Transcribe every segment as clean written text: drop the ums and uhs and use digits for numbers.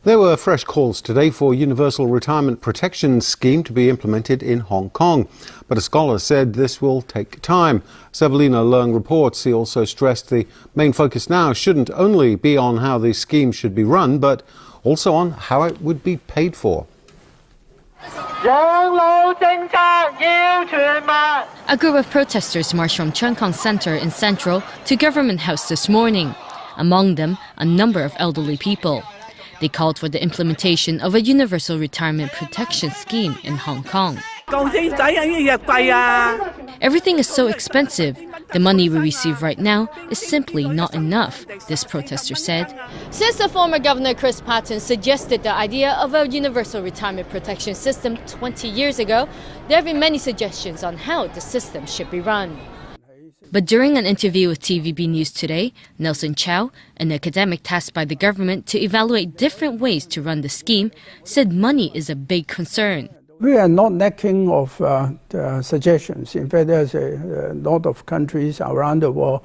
There were fresh calls today for Universal Retirement Protection Scheme to be implemented in Hong Kong. But a scholar said this will take time. As Evelina Leung reports, he also stressed the main focus now shouldn't only be on how the scheme should be run, but also on how it would be paid for. A group of protesters marched from Cheung Kong Center in Central to Government House this morning. Among them, a number of elderly people. They called for the implementation of a universal retirement protection scheme in Hong Kong. Everything is so expensive. The money we receive right now is simply not enough, this protester said. Since the former Governor Chris Patten suggested the idea of a universal retirement protection system 20 years ago, there have been many suggestions on how the system should be run. But during an interview with TVB News Today, Nelson Chow, an academic tasked by the government to evaluate different ways to run the scheme, said money is a big concern. We are not lacking of suggestions. In fact, there's a lot of countries around the world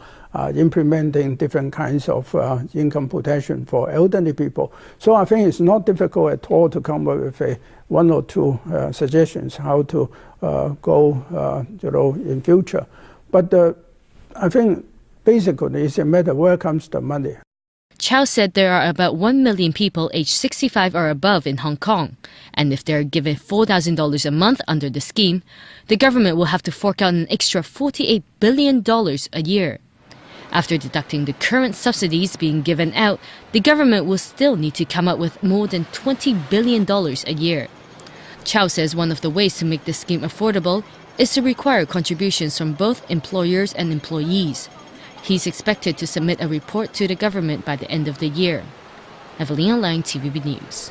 implementing different kinds of income protection for elderly people. So I think it's not difficult at all to come up with one or two suggestions how to go in future. But I think basically it's a matter where comes the money. Chow said there are about 1 million people aged 65 or above in Hong Kong, and if they're given $4,000 a month under the scheme, the government will have to fork out an extra $48 billion a year. After deducting the current subsidies being given out, the government will still need to come up with more than $20 billion a year. Chow says one of the ways to make this scheme affordable is to require contributions from both employers and employees. He's expected to submit a report to the government by the end of the year. Evelina Leung, TVB News.